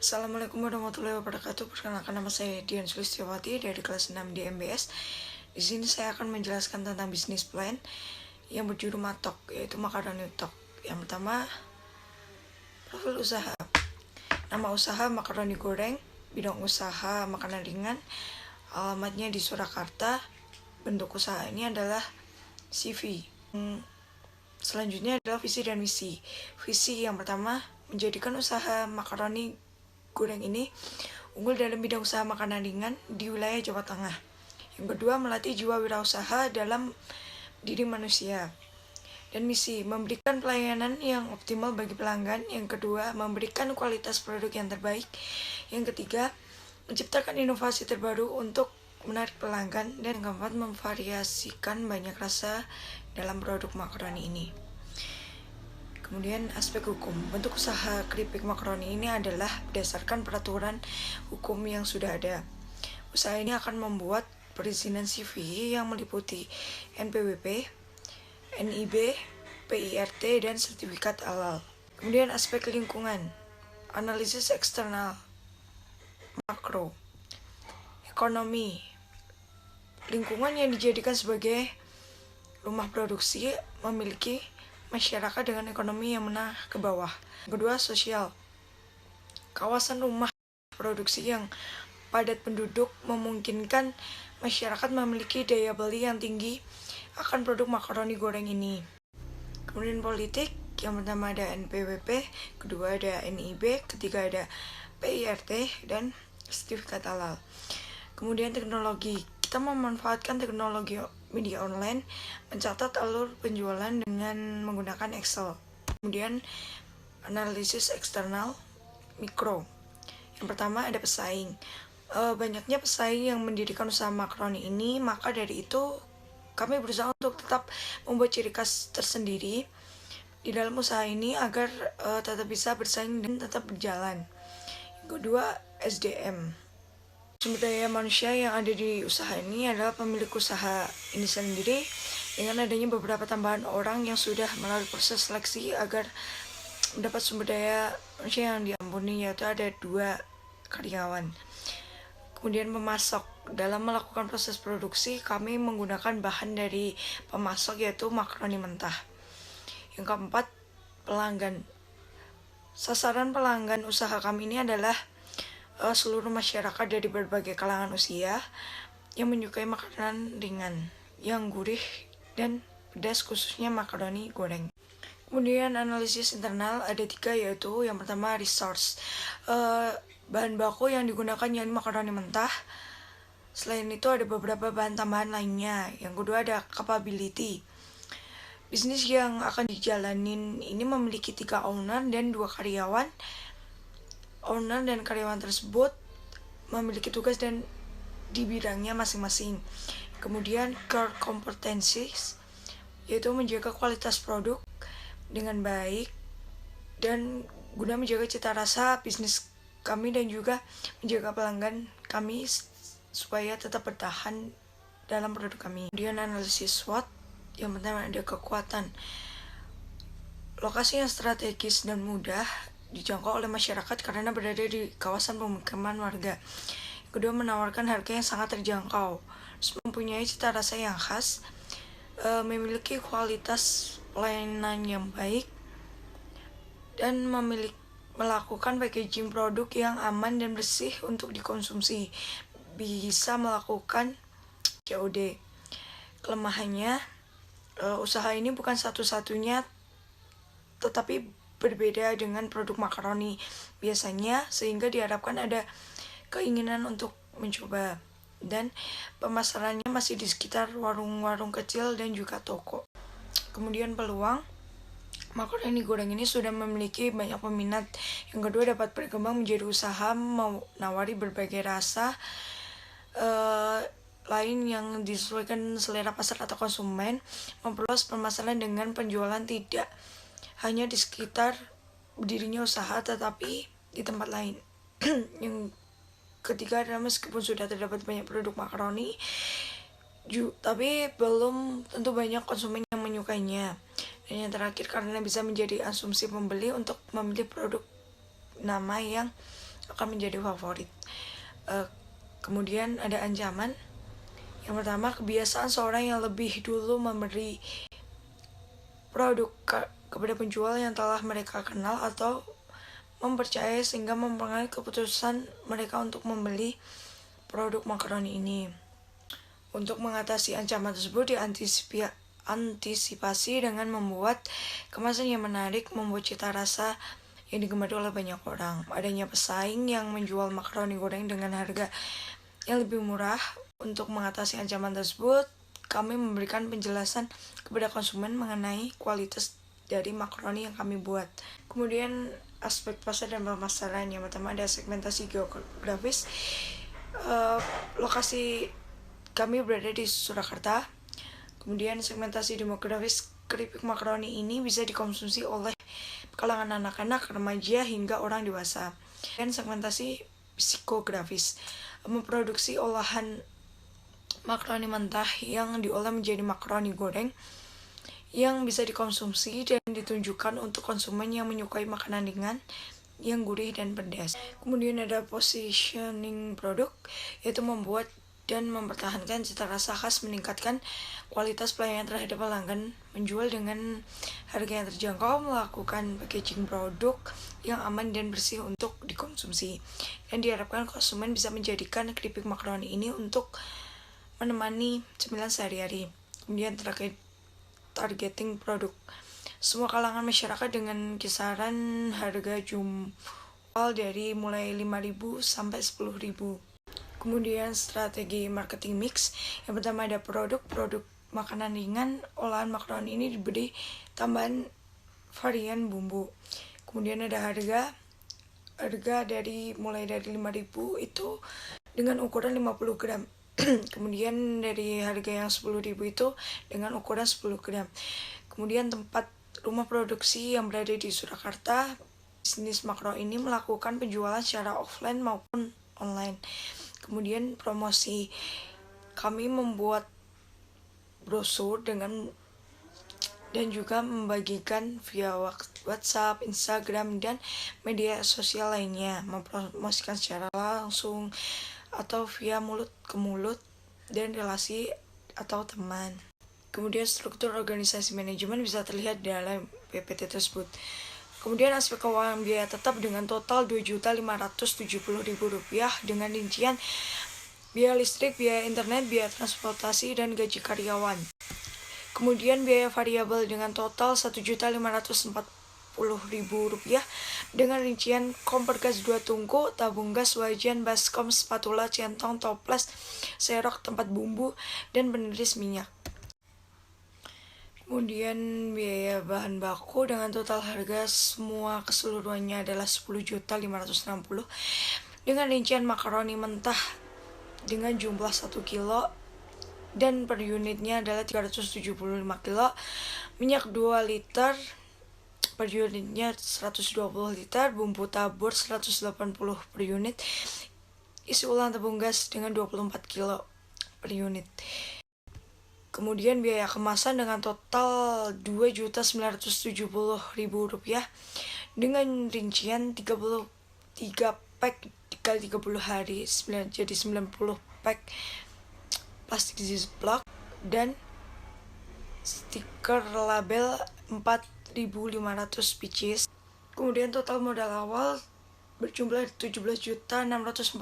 Assalamualaikum warahmatullahi wabarakatuh. Perkenalkan, nama saya Dian Sulistiawati dari kelas 6 di MBS. Di sini saya akan menjelaskan tentang bisnis plan yang berjudul MATOK, yaitu Makaroni Talk. Yang pertama, profil usaha. Nama usaha makaroni goreng, bidang usaha makanan ringan, alamatnya di Surakarta. Bentuk usaha ini adalah CV. Selanjutnya adalah visi dan misi. Visi yang pertama, menjadikan usaha makaroni goreng ini unggul dalam bidang usaha makanan ringan di wilayah Jawa Tengah. Yang kedua, melatih jiwa wirausaha dalam diri manusia. Dan misi, memberikan pelayanan yang optimal bagi pelanggan. Yang kedua, memberikan kualitas produk yang terbaik. Yang ketiga, menciptakan inovasi terbaru untuk menarik pelanggan. Dan keempat, memvariasikan banyak rasa dalam produk makaroni ini. Kemudian aspek hukum. Bentuk usaha keripik makaroni ini adalah berdasarkan peraturan hukum yang sudah ada. Usaha ini akan membuat perizinan CV yang meliputi NPWP, NIB, PIRT, dan sertifikat halal. Kemudian aspek lingkungan. Analisis eksternal, makro, ekonomi. Lingkungan yang dijadikan sebagai rumah produksi memiliki masyarakat dengan ekonomi yang menengah ke bawah. Kedua, sosial. Kawasan rumah produksi yang padat penduduk memungkinkan masyarakat memiliki daya beli yang tinggi akan produk makaroni goreng ini. Kemudian politik, yang pertama ada NPWP, kedua ada NIB, ketiga ada PIRT, dan sertifikat halal. Kemudian teknologi. Kita memanfaatkan teknologi media online, mencatat alur penjualan dengan menggunakan Excel. Kemudian analisis eksternal, mikro. Yang pertama ada pesaing. Banyaknya pesaing yang mendirikan usaha makaroni ini, maka dari itu kami berusaha untuk tetap membuat ciri khas tersendiri di dalam usaha ini agar tetap bisa bersaing dan tetap berjalan. Yang kedua, SDM. Sumber daya manusia yang ada di usaha ini adalah pemilik usaha ini sendiri, dengan adanya beberapa tambahan orang yang sudah melalui proses seleksi agar mendapat sumber daya manusia yang diampuni, yaitu ada 2 karyawan. Kemudian pemasok. Dalam melakukan proses produksi, kami menggunakan bahan dari pemasok, yaitu makaroni mentah. Yang keempat, pelanggan. Sasaran pelanggan usaha kami ini adalah seluruh masyarakat dari berbagai kalangan usia yang menyukai makanan ringan, yang gurih dan pedas, khususnya makaroni goreng. Kemudian analisis internal ada 3, yaitu yang pertama resource. Bahan baku yang digunakan yakni makaroni mentah. Selain itu ada beberapa bahan tambahan lainnya. Yang kedua ada capability. Bisnis yang akan dijalanin ini memiliki 3 owner dan 2 karyawan. Owner dan karyawan tersebut memiliki tugas dan di bidangnya masing-masing. Kemudian core competencies, yaitu menjaga kualitas produk dengan baik dan guna menjaga cita rasa bisnis kami dan juga menjaga pelanggan kami supaya tetap bertahan dalam produk kami. Kemudian analisis SWOT. Yang pertama ada kekuatan. Lokasi yang strategis dan mudah dijangkau oleh masyarakat karena berada di kawasan pemukiman warga. Kedua, menawarkan harga yang sangat terjangkau, mempunyai cita rasa yang khas, memiliki kualitas pelayanan yang baik, dan melakukan packaging produk yang aman dan bersih untuk dikonsumsi. Bisa melakukan COD. Kelemahannya, usaha ini bukan satu-satunya, tetapi berbeda dengan produk makaroni biasanya, sehingga diharapkan ada keinginan untuk mencoba, dan pemasarannya masih di sekitar warung-warung kecil dan juga toko. Kemudian peluang, makaroni goreng ini sudah memiliki banyak peminat. Yang kedua, dapat berkembang menjadi usaha menawari berbagai rasa lain yang disesuaikan selera pasar atau konsumen, memperluas pemasaran dengan penjualan tidak hanya di sekitar berdirinya usaha tetapi di tempat lain. Yang ketiga adalah meskipun sudah terdapat banyak produk makaroni, tapi belum tentu banyak konsumen yang menyukainya. Dan yang terakhir, karena bisa menjadi asumsi pembeli untuk memilih produk nama yang akan menjadi favorit. Kemudian ada ancaman. Yang pertama, kebiasaan seorang yang lebih dulu memberi produk kepada penjual yang telah mereka kenal atau mempercayai sehingga mempengaruhi keputusan mereka untuk membeli produk makaroni ini. Untuk mengatasi ancaman tersebut diantisipasi dengan membuat kemasan yang menarik, membuat cita rasa yang digemari oleh banyak orang. Adanya pesaing yang menjual makaroni goreng dengan harga yang lebih murah. Untuk mengatasi ancaman tersebut, kami memberikan penjelasan kepada konsumen mengenai kualitas dari makaroni yang kami buat. Kemudian aspek pasar dan pemasaran. Yang pertama ada segmentasi geografis. Lokasi kami berada di Surakarta. Kemudian segmentasi demografis, keripik makaroni ini bisa dikonsumsi oleh kalangan anak-anak, remaja, hingga orang dewasa. Dan segmentasi psikografis, memproduksi olahan makaroni mentah yang diolah menjadi makaroni goreng yang bisa dikonsumsi dan ditunjukkan untuk konsumen yang menyukai makanan ringan yang gurih dan pedas. Kemudian ada positioning produk, yaitu membuat dan mempertahankan cita rasa khas, meningkatkan kualitas pelayanan terhadap pelanggan, menjual dengan harga yang terjangkau, melakukan packaging produk yang aman dan bersih untuk dikonsumsi. Dan diharapkan konsumen bisa menjadikan keripik makaroni ini untuk menemani cemilan sehari-hari. Kemudian terkait targeting produk, semua kalangan masyarakat dengan kisaran harga jual dari mulai 5.000 sampai 10.000. Kemudian strategi marketing mix. Yang pertama ada produk makanan ringan. Olahan makaroni ini diberi tambahan varian bumbu. Kemudian ada harga dari mulai dari 5.000 itu dengan ukuran 50 gram. Kemudian dari harga yang 10.000 itu dengan ukuran 10 gram. Kemudian tempat rumah produksi yang berada di Surakarta. Bisnis makro ini melakukan penjualan secara offline maupun online. Kemudian promosi, kami membuat brosur dan juga membagikan via WhatsApp, Instagram, dan media sosial lainnya, mempromosikan secara langsung atau via mulut ke mulut dan relasi atau teman. Kemudian struktur organisasi manajemen bisa terlihat dalam PPT tersebut. Kemudian aspek keuangan, biaya tetap dengan total Rp2.570.000 dengan rincian biaya listrik, biaya internet, biaya transportasi, dan gaji karyawan. Kemudian biaya variabel dengan total Rp1.540.000 dengan rincian kompor gas 2 tungku, tabung gas, wajan, baskom, spatula, centong, toples, serok, tempat bumbu, dan peniris minyak. Kemudian biaya bahan baku dengan total harga semua keseluruhannya adalah Rp10.560.000 dengan rincian makaroni mentah dengan jumlah 1 kilo dan per unitnya adalah 375 kilo, minyak 2 liter per unitnya 120 liter, bumbu tabur 180 per unit, isi ulang tabung gas dengan 24 kilo per unit. Kemudian biaya kemasan dengan total Rp2.970.000 dengan rincian 33 pack dikali 30 hari jadi 90 pack plastik ziplock dan stiker label 4.500 pieces. Kemudian total modal awal berjumlah Rp17.640.000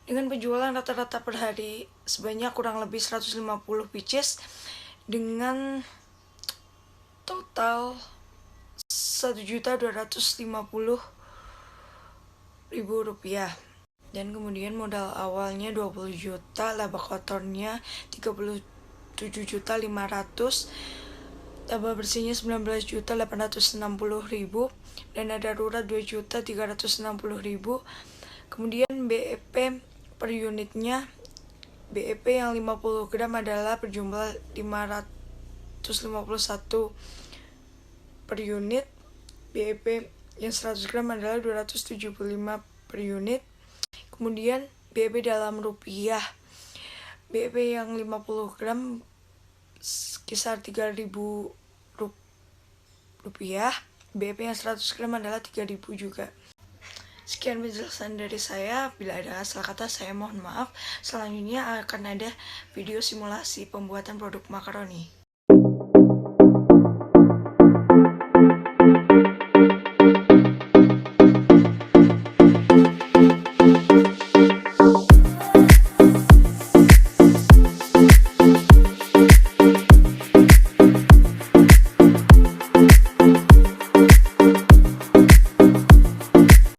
dengan penjualan rata-rata per hari sebanyak kurang lebih 150 pieces dengan total Rp1.250.000. Dan kemudian modal awalnya 20 juta, laba kotornya 37.500, laba bersihnya 19.860.000, dana darurat 2.360.000. Kemudian BEP per unitnya, BEP yang 50 gram adalah berjumlah 551 per unit, BEP yang 100 gram adalah 275 per unit. Kemudian BEP dalam rupiah, BEP yang 50 gram kisar 3.000 rupiah, BEP yang 100 gram adalah 3.000 juga. Sekian penjelasan dari saya. Bila ada salah kata saya mohon maaf. Selanjutnya akan ada video simulasi pembuatan produk makaroni.